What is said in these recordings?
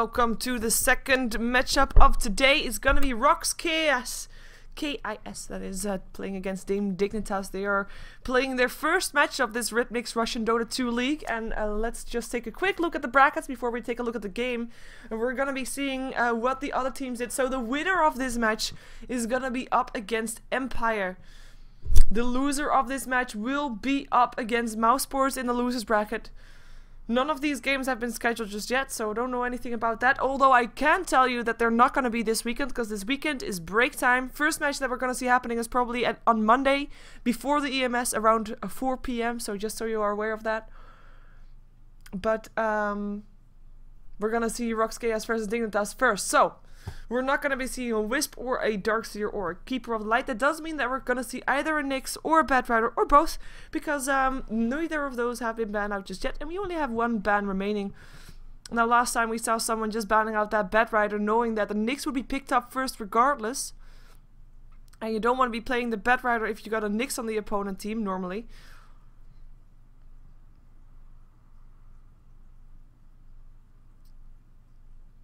welcome to the second matchup of today. It's gonna be RoX.KiS. K-I-S, that is, playing against Dignitas. They are playing their first match of this Ritmix Russian Dota 2 League. And let's just take a quick look at the brackets before we take a look at the game. And we're gonna be seeing what the other teams did. So the winner of this match is gonna be up against Empire. The loser of this match will be up against Mouseboards in the losers bracket. None of these games have been scheduled just yet, so I don't know anything about that. Although I can tell you that they're not going to be this weekend, because this weekend is break time. First match that we're going to see happening is probably on Monday, before the EMS, around 4 PM, so just so you are aware of that. But, we're going to see RoX.KiS versus Dignitas first, so we're not going to be seeing a Wisp or a Darkseer or a Keeper of the Light. That does mean that we're going to see either a Nyx or a Batrider or both, because neither of those have been banned out just yet, and we only have one ban remaining. Now, last time we saw someone just banning out that Batrider, knowing that the Nyx would be picked up first regardless, and you don't want to be playing the Batrider if you got a Nyx on the opponent team normally.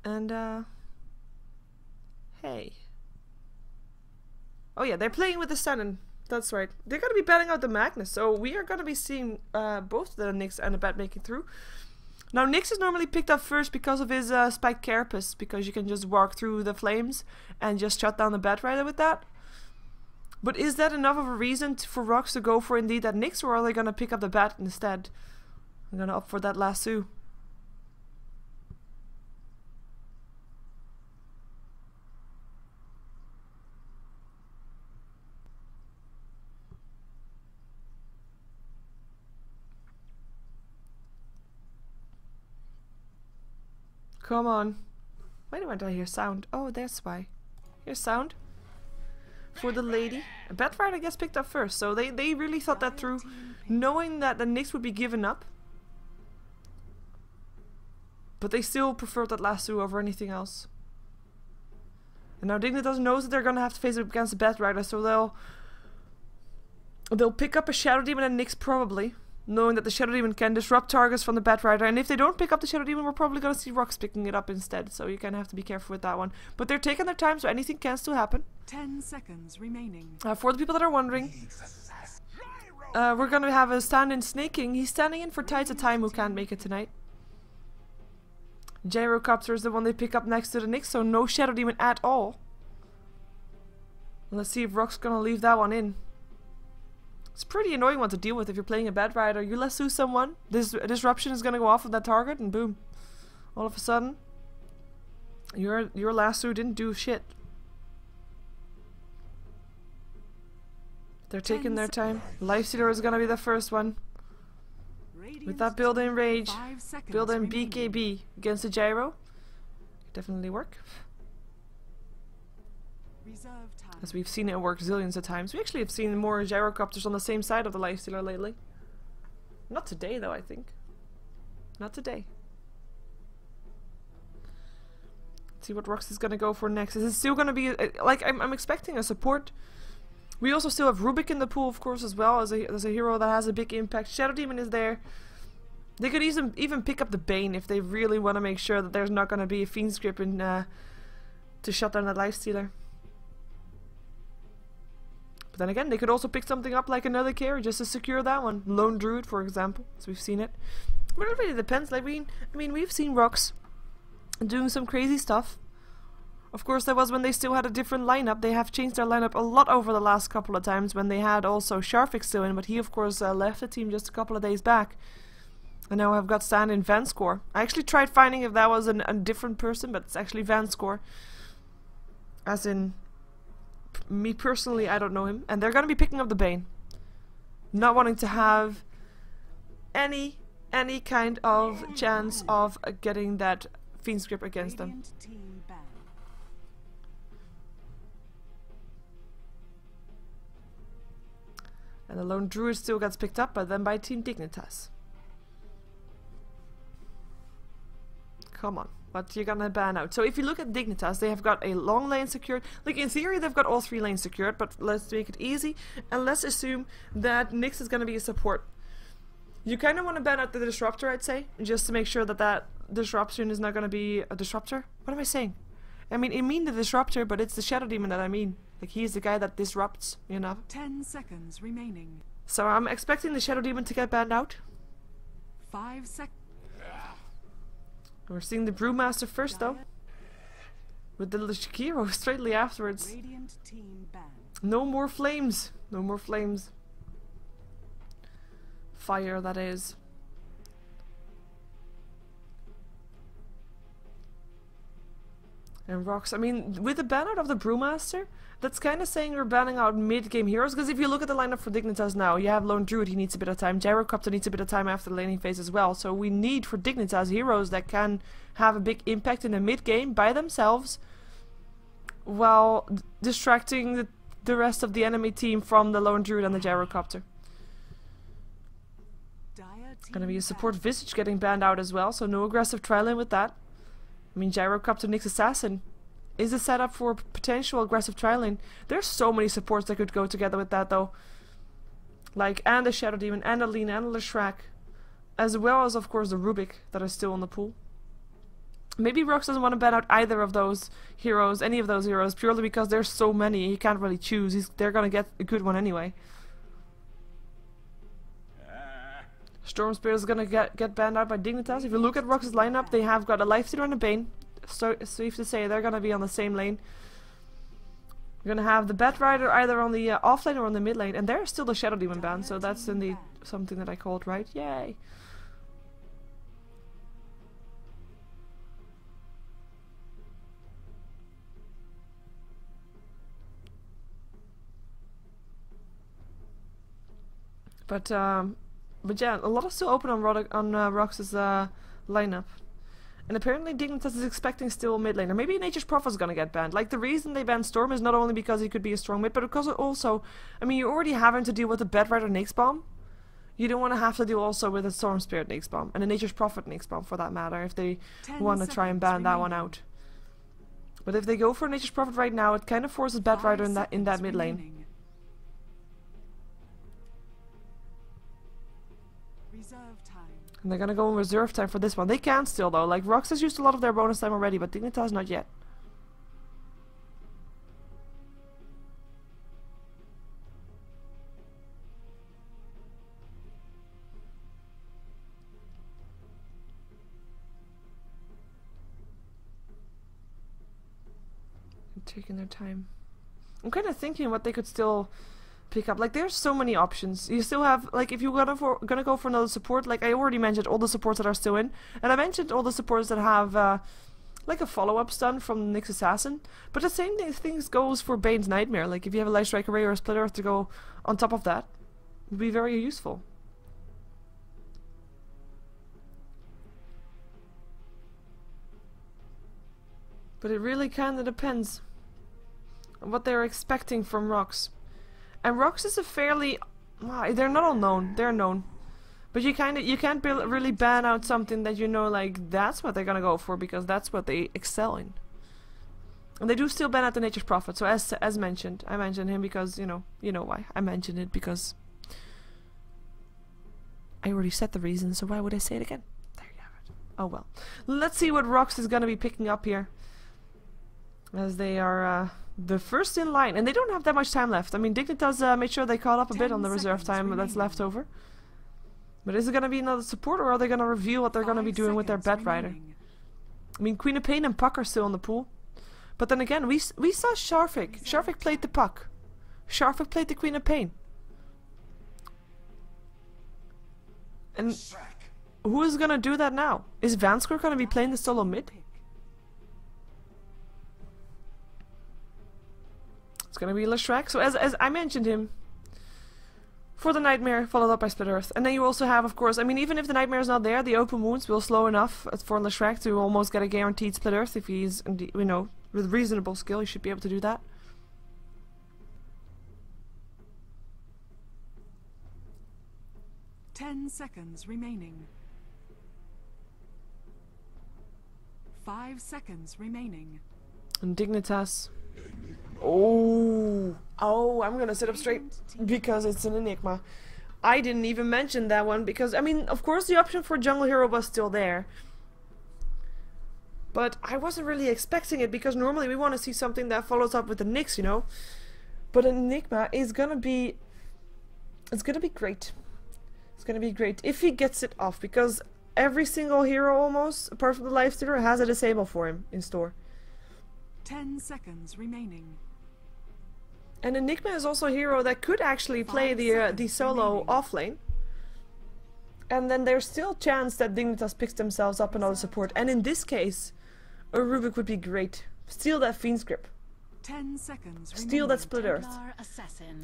And hey. Oh yeah, they're playing with the Shannon. That's right. They're gonna be batting out the Magnus, so we are gonna be seeing both the Nyx and the Bat making through. Now, Nyx is normally picked up first because of his spiked carapace, because you can just walk through the flames and just shut down the Batrider with that. But is that enough of a reason for RoX to go for indeed that Nyx, or are they gonna pick up the Bat instead? I'm gonna opt for that lasso. Come on. Why do I hear sound? Oh, that's why. Here's sound. For the lady. A Batrider, I guess, picked up first. So they really thought that through, knowing that the Nyx would be given up. But they still preferred that lasso over anything else. And now Dignitas knows that they're gonna have to face it against the Batrider, so they'll pick up a Shadow Demon and Nyx probably, knowing that the Shadow Demon can disrupt targets from the Batrider. And if they don't pick up the Shadow Demon, we're probably going to see RoX picking it up instead. So you kind of have to be careful with that one. But they're taking their time, so anything can still happen. 10 seconds remaining. For the people that are wondering, we're going to have a stand-in Snaking. He's standing in for Tides of Time, who can't make it tonight. Gyrocopter is the one they pick up next to the Nyx, so no Shadow Demon at all. Let's see if RoX going to leave that one in. It's a pretty annoying one to deal with if you're playing a Batrider. You lasso someone, this disruption is gonna go off on that target, and boom. All of a sudden, your lasso didn't do shit. They're taking their time. Lifestealer is gonna be the first one. With that built-in rage, built-in BKB against the gyro. Definitely work. As we've seen it work zillions of times. We actually have seen more gyrocopters on the same side of the Lifestealer lately. Not today though, I think. Not today. Let's see what RoX is gonna go for next. Is it still gonna be like I'm expecting a support. We also still have Rubik in the pool, of course, as well as a hero that has a big impact. Shadow Demon is there. They could even pick up the Bane if they really want to make sure that there's not gonna be a Fiend's Grip in to shut down that Lifestealer. But then again, they could also pick something up like another carry just to secure that one. Lone Druid, for example, as we've seen it. But it really depends. Like I mean, we've seen RoX doing some crazy stuff. Of course, that was when they still had a different lineup. They have changed their lineup a lot over the last couple of times when they had also Sharfix still in, but he, of course, left the team just a couple of days back. And now I've got stand-in Vanscore. I actually tried finding if that was a different person, but it's actually Vanscore. As in, me personally, I don't know him. And they're gonna be picking up the Bane. Not wanting to have any kind of chance of getting that Fiend's Grip against them. And the Lone Druid still gets picked up, but then by Team Dignitas. Come on. But you're gonna ban out. So if you look at Dignitas, they have got a long lane secured. Like in theory, they've got all 3 lanes secured, but let's make it easy and let's assume that Nyx is gonna be a support. You kind of want to ban out the disruptor, I'd say, just to make sure that that disruption is not going to be a disruptor. What am I saying? I mean the disruptor, but it's the Shadow Demon that I mean. Like, he's the guy that disrupts, you know. 10 seconds remaining. So I'm expecting the Shadow Demon to get banned out. 5 seconds. We're seeing the Brewmaster first, though. With the Shakiro straightly afterwards. Radiant team banned. No more flames. No more flames. Fire, that is. And RoX, I mean, with the ban out of the Brewmaster, that's kind of saying we're banning out mid-game heroes, because if you look at the lineup for Dignitas now, you have Lone Druid, he needs a bit of time, Gyrocopter needs a bit of time after the laning phase as well, so we need for Dignitas heroes that can have a big impact in the mid-game by themselves, while distracting the rest of the enemy team from the Lone Druid and the Gyrocopter. Gonna be a support Visage getting banned out as well, so no aggressive tri-lane with that. I mean, Gyrocopter Nyx Assassin is a setup for potential aggressive tri-lane. There's so many supports that could go together with that, though. Like, and the Shadow Demon, and the Lean, and the Shrek. As well as, of course, the Rubik that are still in the pool. Maybe RoX doesn't want to ban out either of those heroes, any of those heroes, purely because there's so many, he can't really choose. They're gonna get a good one anyway. Storm Spirit is gonna get banned out by Dignitas. If you look at RoX's lineup, they have got a Lifestealer and a Bane. So safe to say they're gonna be on the same lane. You're gonna have the Batrider either on the off lane or on the mid lane, and there's still the Shadow Demon ban, so that's indeed something that I called right. Yay! But yeah, a lot is still open on RoX's lineup. And apparently Dignitas is expecting still mid laner. Maybe Nature's Prophet's gonna get banned. Like, the reason they banned Storm is not only because he could be a strong mid, but because also, I mean, you're already having to deal with the Batrider Nyx Bomb. You don't want to have to deal also with a Storm Spirit Nyx Bomb, and a Nature's Prophet Nyx Bomb for that matter, if they want to try and ban that one out. But if they go for Nature's Prophet right now, it kind of forces Batrider in that mid lane. And they're gonna go in reserve time for this one. They can still though. Like, RoX has used a lot of their bonus time already, but Dignitas not yet. They're taking their time. I'm kind of thinking what they could still pick up. Like, there's so many options. You still have, like, if you're gonna go for another support, like I already mentioned all the supports that are still in, and I mentioned all the supports that have like a follow-up stun from Nyx Assassin, but the same thing goes for Bane's Nightmare. Like, if you have a Light Strike Array or a Split Earth to go on top of that, it would be very useful. But it really kinda depends on what they're expecting from RoX. And RoX is a fairly... they're not all known. They're known. But you can't really ban out something that you know, like, that's what they're gonna go for, because that's what they excel in. And they do still ban out the Nature's Prophet. So as mentioned, I mentioned him because, you know why. I mentioned it because I already said the reason, so why would I say it again? There you have it. Oh well. Let's see what RoX is gonna be picking up here. As they are the first in line, and they don't have that much time left. I mean, Dignitas made sure they caught up a bit on the reserve time that's left over. But is it going to be another support, or are they going to reveal what they're going to be doing with their Batrider? I mean, Queen of Pain and Puck are still in the pool. But then again, we saw Sharvik. Sharvik played the Puck. Sharvik played the Queen of Pain. And who is going to do that now? Is Vanskor going to be playing the solo mid? It's gonna be Leshrac. So as I mentioned him, for the Nightmare, followed up by Split Earth. And then you also have, of course, I mean, even if the Nightmare is not there, the open wounds will slow enough for Leshrac to almost get a guaranteed Split Earth. If he's, you know, with reasonable skill, he should be able to do that. Ten seconds remaining. 5 seconds remaining. And Dignitas. Oh, I'm gonna sit up straight because it's an Enigma. I didn't even mention that one because, I mean, of course the option for jungle hero was still there. But I wasn't really expecting it because normally we want to see something that follows up with the Nyx, you know. But Enigma is gonna be... It's gonna be great. It's gonna be great if he gets it off, because every single hero almost, apart from the life stealer, has a disable for him in store. 10 seconds remaining. And Enigma is also a hero that could actually play the solo offlane. And then there's still a chance that Dignitas picks themselves up another support. And in this case, a Rubik would be great. Steal that Fiend's Grip. 10 seconds Steal that Split Earth.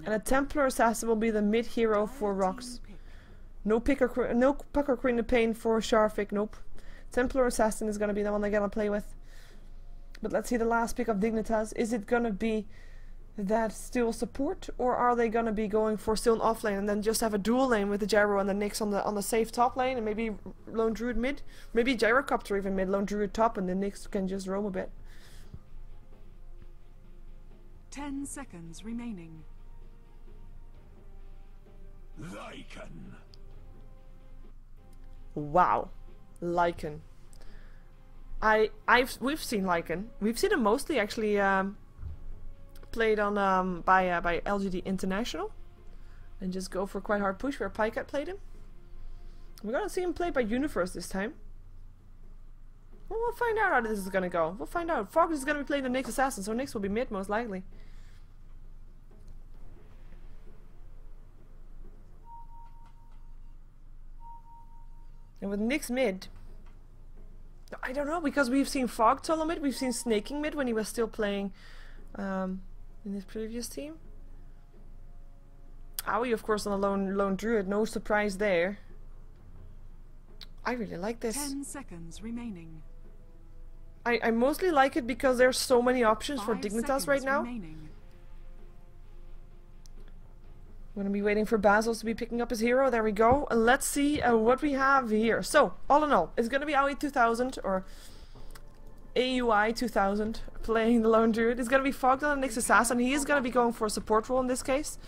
And a Templar Assassin will be the mid hero for RoX. No Puck or Queen of Pain for Sharvik, nope. Templar Assassin is gonna be the one they're gonna play with. But let's see the last pick of Dignitas. Is it gonna be that still support, or are they gonna be going for still an off lane and then just have a dual lane with the Gyro and the Nyx on the safe top lane, and maybe Lone Druid mid? Maybe Gyrocopter even mid, Lone Druid top, and the Nyx can just roam a bit. 10 seconds remaining. Lycan. Wow, Lycan. We've seen Lycan. We've seen him mostly actually played on by LGD International, and just go for quite hard push where Pycat played him. We're gonna see him played by Universe this time. Well, we'll find out how this is gonna go. We'll find out. Fox is gonna be playing the Nyx Assassin, so Nyx will be mid most likely. And with Nyx mid, I don't know, because we've seen Fog solo mid, we've seen Snaking mid when he was still playing in his previous team. Aoi, of course, on a lone Druid, no surprise there. I really like this. 10 seconds remaining. I mostly like it because there's so many options for 5 Dignitas right seconds now. remaining. I'm gonna be waiting for Basils to be picking up his hero. There we go. And let's see what we have here. So, all in all, it's gonna be Aoi 2000 or AUI 2000 playing the Lone Druid. It's gonna be Fogged on the Nyx Assassin. He is gonna be going for a support role in this case.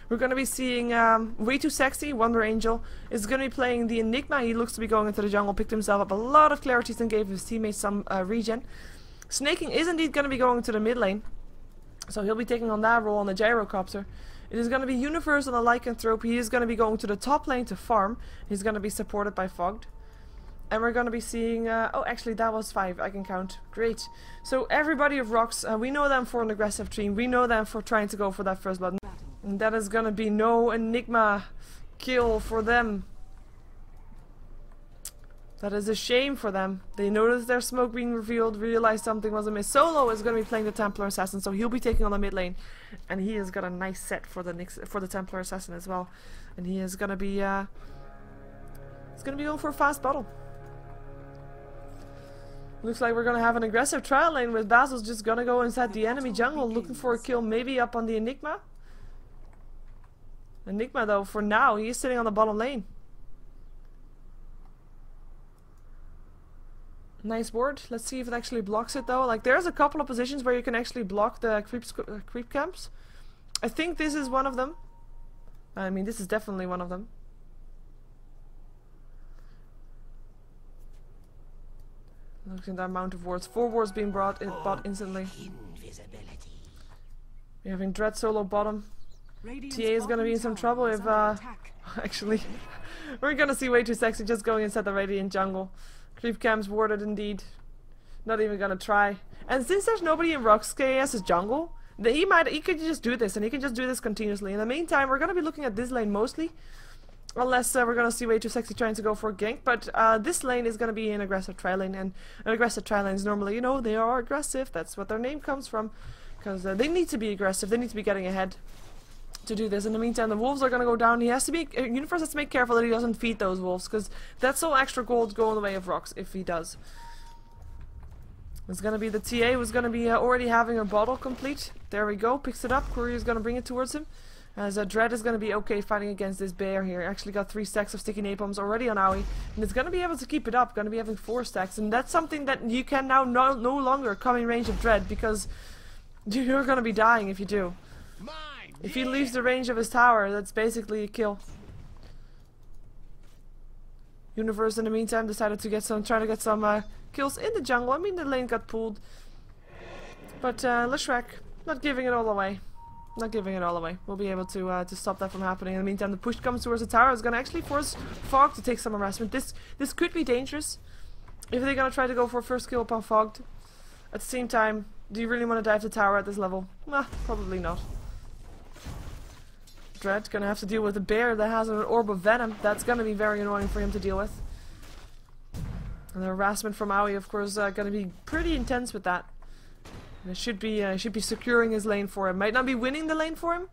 We're gonna be seeing Way Too Sexy, Wonder Angel, is gonna be playing the Enigma. He looks to be going into the jungle, picked himself up a lot of clarities and gave his teammates some regen. Snaking is indeed gonna be going to the mid lane, so he'll be taking on that role on the Gyrocopter. It is going to be Universe on a Lycanthrope. He is going to be going to the top lane to farm. He's going to be supported by Fogged. And we're going to be seeing... oh, actually, that was 5. I can count. Great. So everybody of RoX, we know them for an aggressive team. We know them for trying to go for that first blood. And that is going to be no Enigma kill for them. That is a shame for them. They noticed their smoke being revealed, realized something was amiss. Solo is going to be playing the Templar Assassin, so he'll be taking on the mid lane. And he has got a nice set for the Templar Assassin as well. And he is going to be going for a fast battle. Looks like we're going to have an aggressive trial lane with Basil's just going to go inside the enemy jungle looking for a kill, maybe up on the Enigma. Enigma though, for now, he is sitting on the bottom lane. Nice ward. Let's see if it actually blocks it though. Like, there's a couple of positions where you can actually block the creep camps. I think this is one of them. I mean, this is definitely one of them. Look at that amount of wards. 4 wards being brought instantly. We're having Dread solo bottom. TA is gonna be in some trouble if actually we're gonna see Way Too Sexy just going inside the Radiant jungle. Creep camps warded indeed. Not even gonna try. And since there's nobody in RoX.KiS's jungle, he could just do this, and he can just do this continuously. In the meantime, we're gonna be looking at this lane mostly. Unless we're gonna see Way Too Sexy trying to go for a gank. But this lane is gonna be an aggressive tri lane, and an aggressive tri lanes normally, you know, they are aggressive. That's what their name comes from. Because they need to be aggressive, they need to be getting ahead to do this. In the meantime, the wolves are gonna go down. He has to be Universe has to make careful that he doesn't feed those wolves, because that's all extra gold going the way of RoX if he does. It's gonna be the TA who's gonna be already having her bottle complete. There we go, picks it up. Courier is gonna bring it towards him. As Dread is gonna be okay fighting against this bear here. Actually got 3 stacks of sticky napalms already on Aoi, and it's gonna be able to keep it up. Gonna be having 4 stacks, and that's something that you can now no longer come in range of Dread, because you're gonna be dying if you do. If he leaves the range of his tower, that's basically a kill. Universe in the meantime decided to try to get some kills in the jungle. I mean, the lane got pulled, but Leshrac not giving it all away. Not giving it all away. We'll be able to stop that from happening. In the meantime, the push comes towards the tower. It's gonna actually force Fog to take some harassment. This could be dangerous if they're gonna try to go for a first kill upon Fog. At the same time, do you really want to dive the tower at this level? Nah, probably not. Dread gonna have to deal with a bear that has an orb of venom. That's gonna be very annoying for him to deal with. And the harassment from Aoi, of course, gonna be pretty intense with that. And it should be securing his lane for him. Might not be winning the lane for him,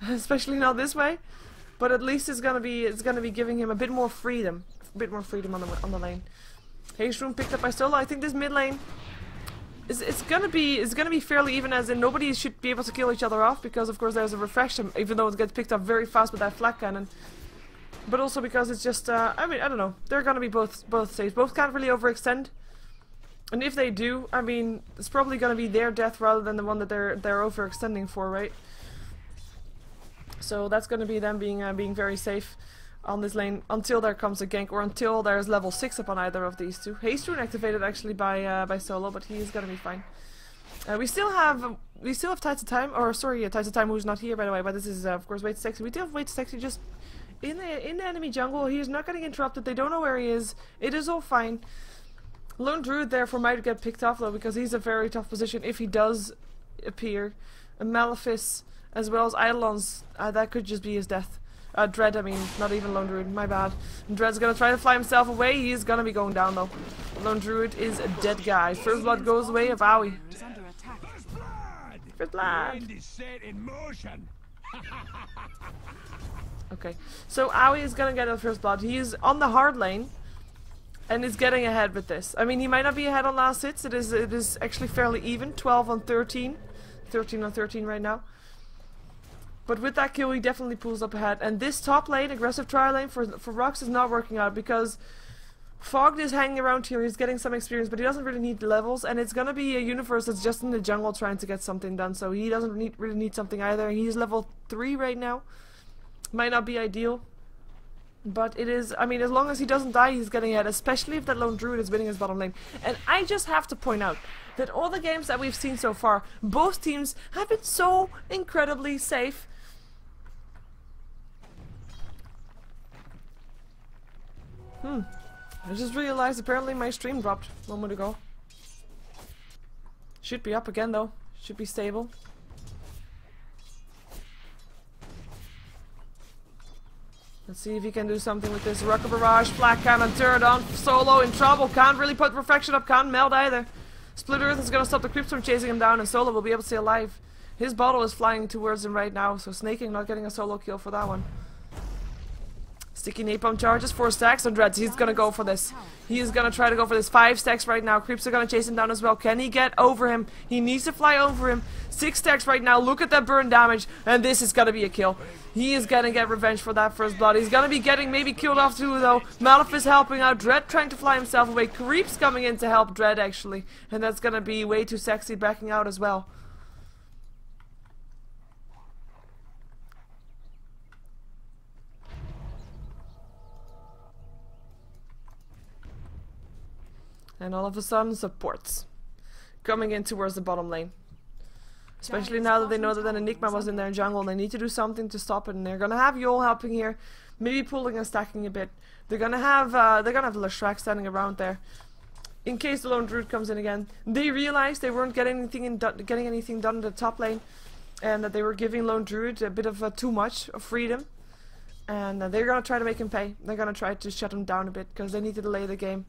especially not this way. But at least it's gonna be giving him a bit more freedom, on the lane. Haste Rune picked up by Solo. I think this mid lane is gonna be fairly even, as in nobody should be able to kill each other off, because of course there's a refraction, even though it gets picked up very fast with that flak cannon. But also because it's just I mean, I don't know. They're gonna be both safe. Both can't really overextend. And if they do, I mean, it's probably gonna be their death rather than the one that they're overextending for, right? So that's gonna be them being very safe on this lane until there comes a gank, or until there's level 6 upon either of these two. Haste Rune activated actually by Solo, but he is gonna be fine. We still have Tides of Time, or sorry, Tides of Time, who's not here by the way, but this is of course Wait Sexy. We do have Wait Sexy just in the enemy jungle. He is not getting interrupted. They don't know where he is. It is all fine. Lone Druid therefore might get picked off though, because he's a very tough position if he does appear. A Malefice as well as Eidolons, that could just be his death. Dread, I mean, not even Lone Druid, my bad. And Dread's gonna try to fly himself away. He is gonna be going down though. Lone Druid is a dead guy. First blood goes away of Aoi. First blood! Okay, so Aoi is gonna get a first blood. He is on the hard lane and is getting ahead with this. I mean, he might not be ahead on last hits. It is actually fairly even. 12 on 13. 13 on 13 right now. But with that kill, he definitely pulls up ahead. And this top lane, aggressive tri lane for RoX is not working out, because Fogged is hanging around here. He's getting some experience, but he doesn't really need the levels. And it's gonna be a Universe that's just in the jungle trying to get something done. So he doesn't really need something either. He's level 3 right now. Might not be ideal, but it is. I mean, as long as he doesn't die, he's getting ahead, especially if that Lone Druid is winning his bottom lane. And I just have to point out that all the games that we've seen so far, both teams have been so incredibly safe. I just realized apparently my stream dropped a moment ago. Should be up again though. Should be stable. Let's see if he can do something with this. Rocket Barrage, Flak Cannon, turret on. Solo in trouble. Can't really put Reflection up. Can't meld either. Split Earth is gonna stop the creeps from chasing him down, and Solo will be able to stay alive. His bottle is flying towards him right now, so Snaking not getting a solo kill for that one. Sticky napalm charges, 4 stacks on Dreads. He's gonna go for this. He is gonna try to go for this. 5 stacks right now. Creeps are gonna chase him down as well. Can he get over him? He needs to fly over him. 6 stacks right now. Look at that burn damage. And this is gonna be a kill. He is gonna get revenge for that first blood. He's gonna be getting maybe killed off too though. Malefice helping out. Dread trying to fly himself away. Creeps coming in to help Dread actually. And that's gonna be way too sexy backing out as well. And all of a sudden, supports coming in towards the bottom lane. Especially now that they know that an Enigma was in their jungle, and they need to do something to stop it. And they're gonna have Yol helping here, maybe pulling and stacking a bit. They're gonna have Leshrac standing around there, in case the Lone Druid comes in again. They realized they weren't getting anything done in the top lane, and that they were giving Lone Druid a bit of too much of freedom. And they're gonna try to make him pay. They're gonna try to shut him down a bit, because they need to delay the game.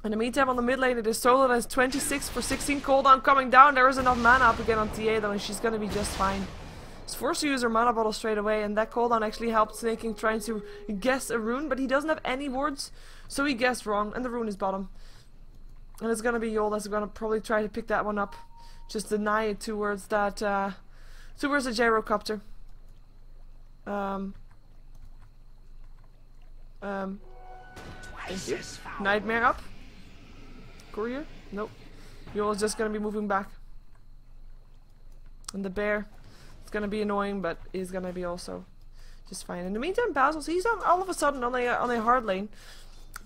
In the meantime, on the mid lane, it is Solo that has 26 for 16. Cooldown coming down. There is enough mana up again on TA though, and she's gonna be just fine. She's forced to use her mana bottle straight away, and that cooldown actually helped Snaking trying to guess a rune, but he doesn't have any wards, so he guessed wrong, and the rune is bottom. And it's gonna be Yol that's gonna probably try to pick that one up. Just deny it towards that, towards the gyrocopter. Thank you. Nightmare up. Courier? Nope. Yol is just gonna be moving back. And the bear, it's gonna be annoying, but he's gonna be also just fine. In the meantime, Basil's, he's all of a sudden on a hard lane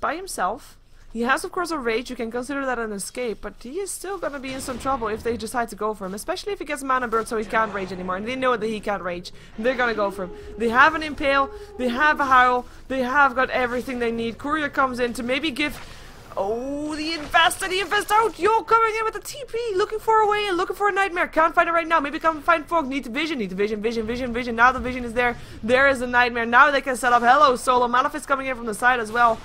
by himself. He has, of course, a rage. You can consider that an escape, but he is still going to be in some trouble if they decide to go for him, especially if he gets mana burn so he can't rage anymore. And they know that he can't rage. They're going to go for him. They have an impale. They have a howl. They have got everything they need. Courier comes in to maybe give... Oh, the invest and the invest out. Yo, coming in with the TP, looking for a way in, looking for a nightmare. Can't find it right now. Maybe come find fog. Need the vision. Need the vision, vision, vision, vision. Now the vision is there. There is a nightmare. Now they can set up. Hello, Solo. Malefic's coming in from the side as well.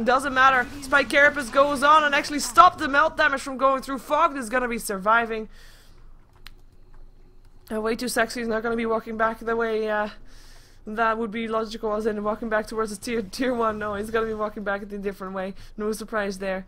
Doesn't matter. Spike Carapace goes on and actually stopped the melt damage from going through. Fog is going to be surviving. Way too sexy. He's not going to be walking back the way that would be logical, as in walking back towards the tier 1. No, he's going to be walking back in a different way. No surprise there.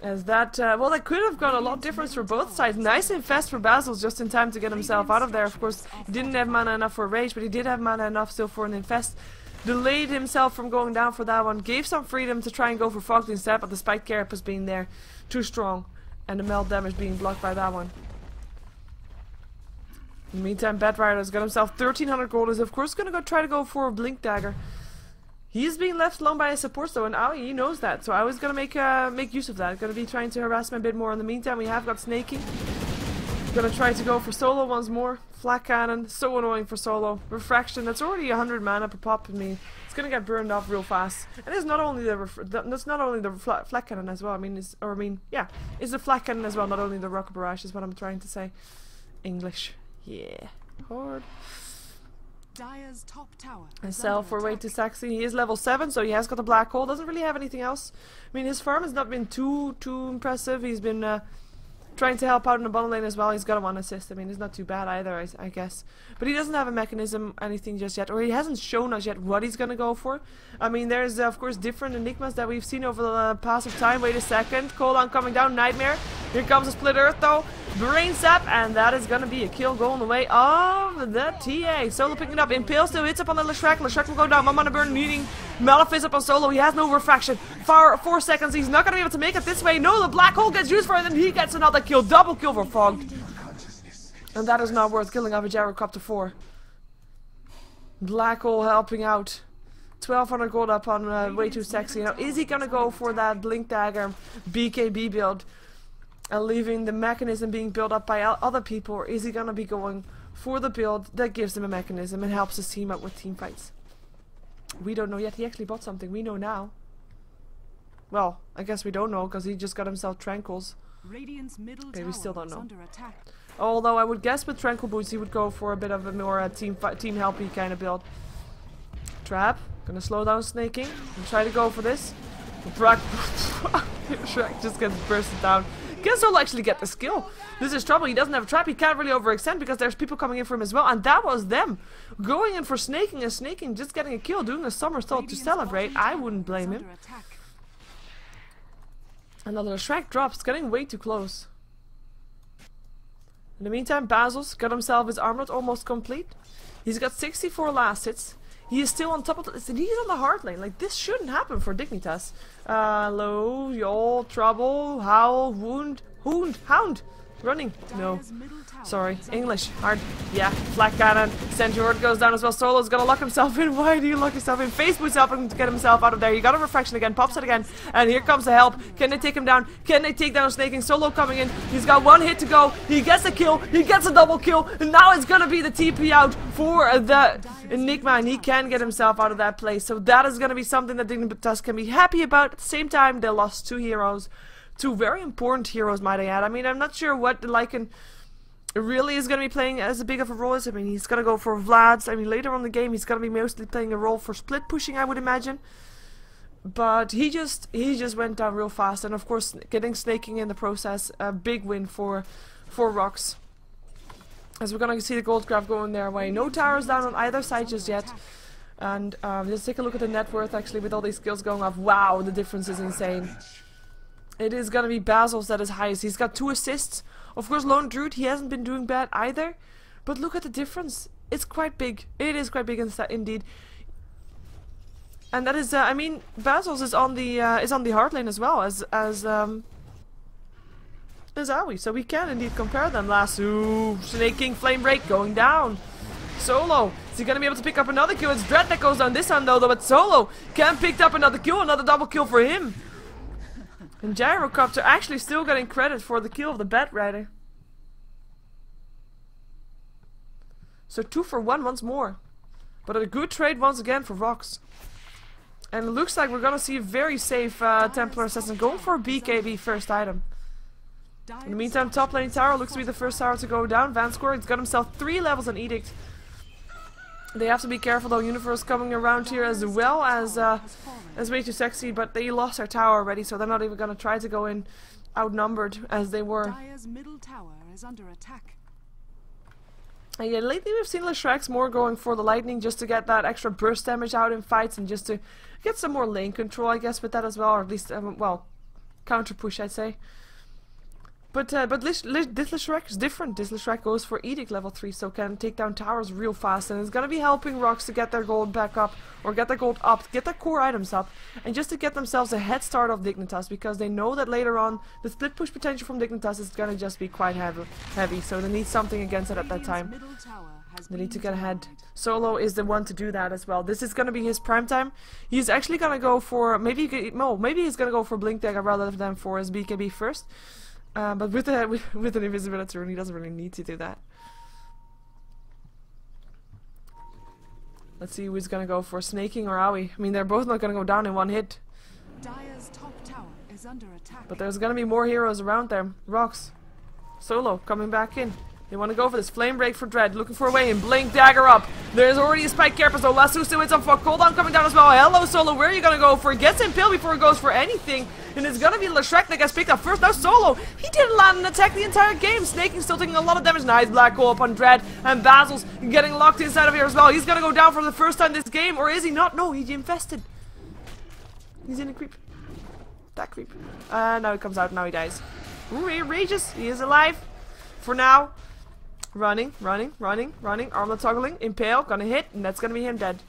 As that, well, that could have gone a lot different for both sides. Nice infest for Basil's just in time to get himself out of there. Of course, he didn't have mana enough for a rage, but he did have mana enough still for an infest. Delayed himself from going down for that one. Gave some freedom to try and go for Fog instead, but the Spike Carapace being there too strong. And the melt damage being blocked by that one. In the meantime, Batrider's got himself 1300 gold. Is of course going to try to go for a Blink Dagger. He's being left alone by his supports though, and Aoi, he knows that. So I was going to make use of that. Going to be trying to harass him a bit more. In the meantime, we have got Snaking. Gonna try to go for Solo once more. Flak Cannon, so annoying for Solo. Refraction, that's already 100 mana per pop in me. It's gonna get burned off real fast. And it's not only the Flak Cannon as well. I mean, it's the Flak Cannon as well, not only the Rocket Barrage is what I'm trying to say. English, yeah, hard. Dire's top tower. And sell for way too sexy. He is level 7, so he has got a black hole. Doesn't really have anything else. I mean, his farm has not been too impressive. He's been trying to help out in the bottom lane as well. He's got a 1 assist. I mean, it's not too bad either, I guess. But he doesn't have a mechanism, anything just yet. Or he hasn't shown us yet what he's going to go for. I mean, there's, of course, different enigmas that we've seen over the pass of time. Wait a second. Cooldown coming down. Nightmare. Here comes a Split Earth, though. Brain Sap. And that is going to be a kill going away of the TA. Solo picking it up. Impale still hits up on the Leshrac. Leshrac will go down. Mana burn needing Malefice up on Solo. He has no refraction. 4 seconds. He's not going to be able to make it this way. No, the black hole gets used for it, and he gets another kill. Double kill for Fogged. And that is not worth killing off a Gyrocopter 4. Black hole helping out. 1200 gold up on way too sexy. Now, is he going to go for that Blink Dagger BKB build? And leaving the mechanism being built up by other people? Or is he going to be going for the build that gives him a mechanism and helps his team out with team fights? We don't know yet. He actually bought something. We know now. Well, I guess we don't know because he just got himself Tranquils. Okay, we still don't know. Although I would guess with Tranquil Boots he would go for a bit of a more team helpy kind of build. Trap. Gonna slow down Snaking and try to go for this. Shrek just gets bursted down. Can Solo actually get the skill? This is trouble. He doesn't have a trap. He can't really overextend because there's people coming in for him as well. And that was them. Going in for Snaking and Snaking just getting a kill. Doing a somersault to celebrate. I wouldn't blame him. Another Shrek drops. Getting way too close. In the meantime, Basil's got himself his armlet almost complete. He's got 64 last hits. He is still on top of the list, and he's on the hard lane. Like, this shouldn't happen for Dignitas. Low, y'all, trouble, howl, hound. Running. No. Sorry. English. Hard. Yeah. Flak Cannon. Centaur goes down as well. Solo's gonna lock himself in. Why do you lock yourself in? Face boots helping him to get himself out of there. He got a refraction again. Pops it again. And here comes the help. Can they take him down? Can they take down Snaking? Solo coming in. He's got 1 hit to go. He gets a kill. He gets a double kill. And now it's gonna be the TP out for the Enigma. And he can get himself out of that place. So that is gonna be something that Dignitas can be happy about. At the same time, they lost 2 heroes. 2 very important heroes, might I add. I mean, I'm not sure what the Lycan really is going to be playing as big of a role as. I mean, he's going to go for Vlad's. I mean, later on in the game, he's going to be mostly playing a role for split pushing, I would imagine. But he just went down real fast. And, of course, getting Snaking in the process, a big win for RoX. As we're going to see the gold graph going their way. No towers down on either side just yet. And let's take a look at the net worth, actually, with all these skills going off. Wow, the difference is insane. It is going to be Basil's that is highest. He's got 2 assists. Of course, Lone Druid, he hasn't been doing bad either. But look at the difference. It's quite big. It is quite big indeed. And that is, I mean, Basil's is on the hard lane as well as Aoi. So we can indeed compare them. Ooh, Snaking Flame Break going down. Solo, is he gonna be able to pick up another kill? It's Dread that goes down this time though, but Solo can pick up another kill, another double kill for him. And Gyrocopter actually still getting credit for the kill of the Bat Rider. So 2 for 1 once more. But a good trade once again for RoX. And it looks like we're gonna see a very safe Templar Assassin going for a BKB first item. In the meantime, top lane tower looks to be the first tower to go down. Vanscore, he's got himself 3 levels on Edict. They have to be careful though, Universe coming around here as well as way too sexy, but they lost their tower already, so they're not even gonna try to go in outnumbered as they were. Dire's middle tower is under attack. And yeah, lately we've seen Leshrax more going for the lightning just to get that extra burst damage out in fights and just to get some more lane control, I guess, with that as well, or at least, well, counter push, I'd say. But this Leshrac is different. This Leshrac goes for Edict level 3, so can take down towers real fast, and it's gonna be helping RoX to get their gold back up, or get their gold up, get their core items up, and just to get themselves a head start of Dignitas, because they know that later on the split push potential from Dignitas is gonna just be quite heavy, so they need something against it at that time. They need to get ahead. Solo is the one to do that as well. This is gonna be his prime time. He's actually gonna go for maybe he's gonna go for Blink Dagger rather than for his BKB first. But with an invisibility rune, he doesn't really need to do that. Let's see who's gonna go for Snaking or Owie. I mean, they're both not gonna go down in one hit. Dire's top tower is under attack. But there's gonna be more heroes around there. RoX. Solo coming back in. They want to go for this flame break for Dread, looking for a way in. Blink Dagger up. There's already a spike Carapace, so Lasso still hits on for cooldown coming down as well. Hello Solo, where are you gonna go for? Gets impaled before it goes for anything. And it's gonna be Leshrac that gets picked up first. Now Solo, he didn't land an attack the entire game. Snaking still taking a lot of damage. Nice black hole up on Dread. And Basil's getting locked inside of here as well. He's gonna go down for the first time this game, or is he not? No, he infested. He's in a creep. That creep. Now he comes out, now he dies. Ooh, he rages. He is alive. For now. Running, armlet toggling, impale, gonna hit, and that's gonna be him dead.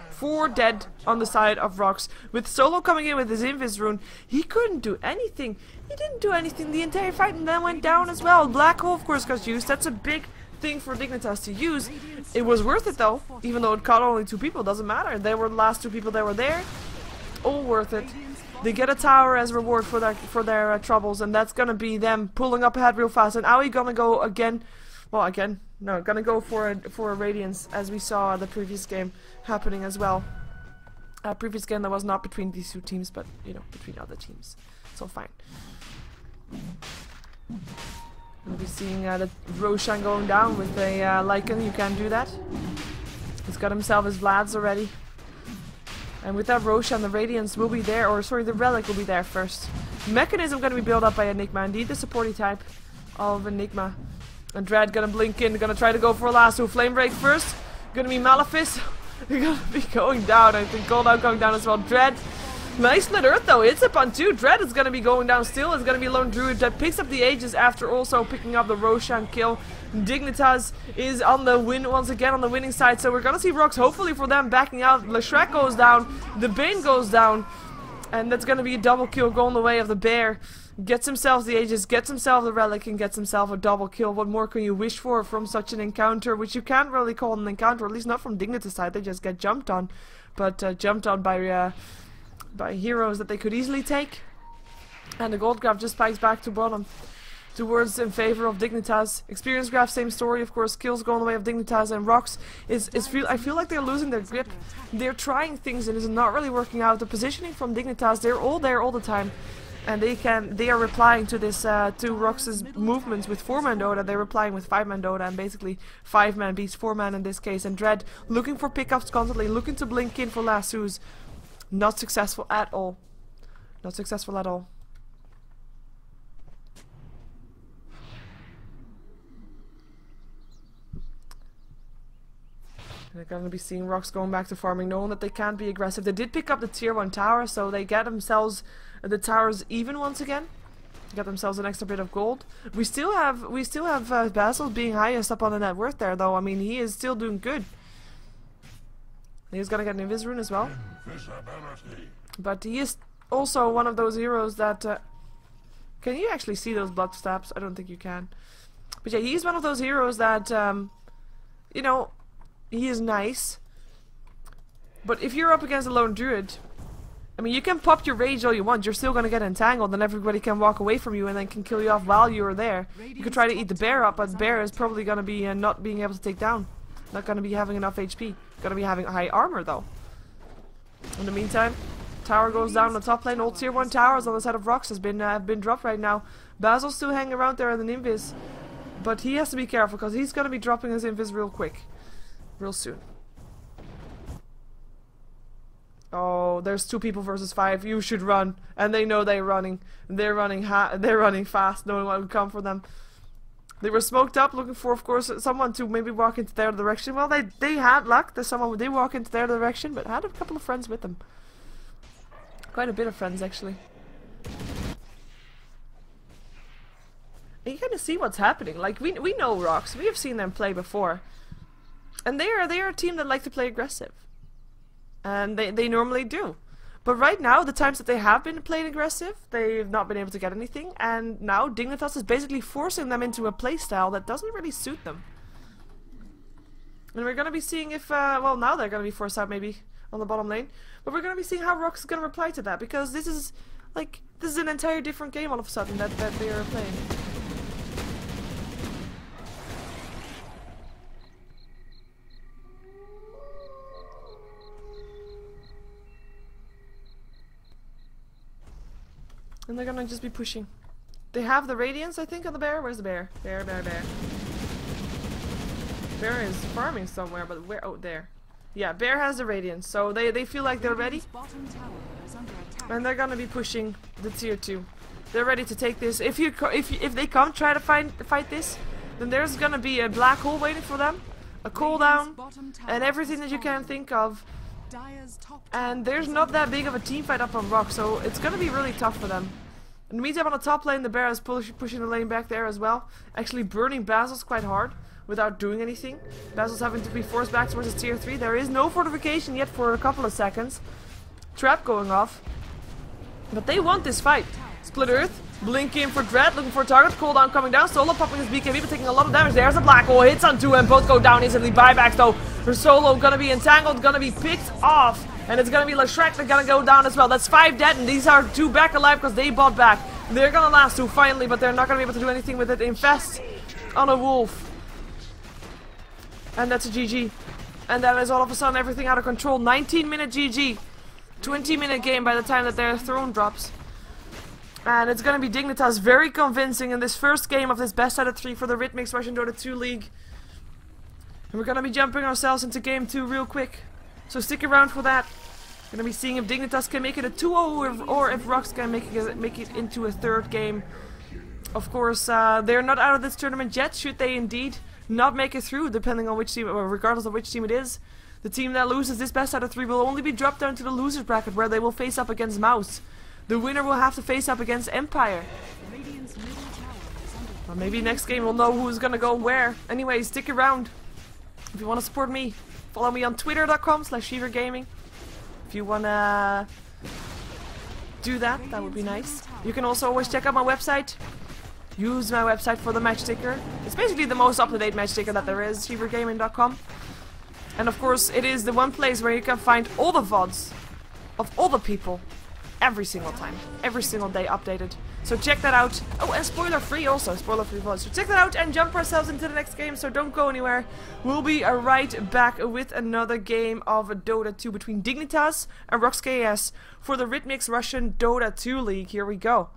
4 dead on the side of RoX. With Solo coming in with his Invis rune, he couldn't do anything. He didn't do anything the entire fight and then went down as well. Black hole of course got used, that's a big thing for Dignitas to use. It was worth it though, even though it caught only 2 people, doesn't matter. They were the last 2 people that were there. All worth it. They get a tower as reward for their troubles, and that's gonna be them pulling up ahead real fast. And Owie gonna go again. Well, again, no, gonna go for a Radiance, as we saw the previous game happening as well. Previous game that was not between these 2 teams, but you know, between other teams. So fine. We'll be seeing the Roshan going down with a Lycan. You can do that. He's got himself his Vlads already. And with that Roshan, the Radiance will be there, or sorry, the Relic will be there first. Mechanism gonna be built up by Enigma, indeed the supporty type of Enigma. And Dread gonna blink in, gonna try to go for a lasso. Flame break first, gonna be Malefice. They're gonna be going down, I think cooldown going down as well. Dread, nice split earth though, it's up on 2. Dread is gonna be going down still, it's gonna be Lone Druid that picks up the Aegis after also picking up the Roshan kill. Dignitas is on the win once again, on the winning side, so we're gonna see RoX hopefully for them backing out. Leshrac goes down, the Bane goes down, and that's gonna be a double kill going the way of the Bear. Gets himself the Aegis, gets himself the Relic, and gets himself a double kill. What more can you wish for from such an encounter, which you can't really call an encounter, at least not from Dignitas side. They just get jumped on, but jumped on by heroes that they could easily take. And the gold graph just spikes back to bottom. Towards in favor of Dignitas. Experience graph, same story, of course. Kills going the way of Dignitas, and RoX I feel like they're losing their grip. They're trying things and it's not really working out. The positioning from Dignitas, they're all there all the time, and they are replying to this to RoX's movements with 4-man Dota. They're replying with 5-man Dota, and basically 5-man beats 4-man in this case. And Dread looking for pickups constantly, looking to blink in for lassos. Not successful at all. Not successful at all. They're going to be seeing RoX going back to farming, knowing that they can't be aggressive. They did pick up the tier 1 tower, so they get themselves the towers even once again. Get themselves an extra bit of gold. We still have Basil being highest up on the net worth there, though. I mean, he is still doing good. He's gonna get an Invis rune as well. But he is also one of those heroes that... can you actually see those blood stabs? I don't think you can. But yeah, he's one of those heroes that... you know, he is nice. But if you're up against a lone druid, I mean, you can pop your rage all you want, you're still gonna get entangled and everybody can walk away from you and then can kill you off while you're there. You could try to eat the bear up, but the bear is probably gonna be not being able to take down. Not gonna be having enough HP. Gonna be having high armor though. In the meantime, tower goes down on the top lane. All tier 1 towers on the side of RoX has been dropped right now. Basil's still hanging around there in the Invis, but he has to be careful because he's gonna be dropping his Invis real quick. Real soon. Oh, there's 2 people versus 5. You should run, and they know they're running. They're running fast, knowing what would come for them. They were smoked up, looking for, of course, someone to maybe walk into their direction. Well, they had luck. There's someone who did walk into their direction, but had a couple of friends with them. Quite a bit of friends, actually. And you kind of see what's happening. Like we know RoX. We have seen them play before, and they are a team that like to play aggressive. And they normally do. But right now, the times that they have been playing aggressive, they've not been able to get anything. And now Dignitas is basically forcing them into a playstyle that doesn't really suit them. And we're going to be seeing if, well, now they're going to be forced out maybe on the bottom lane. But we're going to be seeing how RoX is going to reply to that. Because this is, like, this is an entire different game all of a sudden that they are playing. And they're gonna just be pushing. They have the radiance, I think, on the bear. Where's the bear? Bear. Bear is farming somewhere, but where? Oh, there. Yeah, bear has the radiance, so they feel like they're ready. And they're gonna be pushing the tier 2. They're ready to take this. If they come try to fight this, then there's gonna be a black hole waiting for them, a cooldown, and everything that you can think of. And there's not that big of a team fight up on RoX, so it's gonna be really tough for them. In the meantime, on the top lane, the bear is pushing the lane back there as well. Actually burning Basil's quite hard without doing anything. Basil's having to be forced back towards his tier 3. There is no fortification yet for a couple of seconds. Trap going off. But they want this fight. Split Earth, blink in for Dread, looking for a target. Cooldown coming down. Solo popping his BKB, but taking a lot of damage. There's a black hole. Hits on 2 and both go down instantly. Buybacks though. For Solo, gonna be entangled, gonna be picked off. And it's gonna be Shrek that's gonna go down as well. That's 5 dead, and these are 2 back alive because they bought back. They're gonna last 2 finally, but they're not gonna be able to do anything with it. Infest on a wolf. And that's a GG. And that is all of a sudden everything out of control. 19-minute GG. 20-minute game by the time that their throne drops. And it's gonna be Dignitas very convincing in this first game of this best out of 3 for the Ritmix Russian Dota 2 League. And we're gonna be jumping ourselves into game 2 real quick. So stick around for that. We're gonna be seeing if Dignitas can make it a 2-0 or if RoX can make it into a 3rd game. Of course, they're not out of this tournament yet, should they indeed not make it through, depending on which team, or regardless of which team it is. The team that loses this best out of 3 will only be dropped down to the losers bracket, where they will face up against Mouse. The winner will have to face up against Empire. Or maybe next game we'll know who's gonna go where. Anyway, stick around. If you want to support me, follow me on twitter.com/SheeverGaming. If you wanna do that, that would be nice. You can also always check out my website. Use my website for the match ticker. It's basically the most up-to-date match ticker that there is, SheeverGaming.com. And of course, it is the one place where you can find all the VODs of all the people every single time, every single day updated. So check that out. Oh, and spoiler-free also, spoiler-free VODs. So check that out and jump ourselves into the next game, so don't go anywhere. We'll be right back with another game of Dota 2 between Dignitas and RoX.KiS for the Ritmix Russian Dota 2 League. Here we go.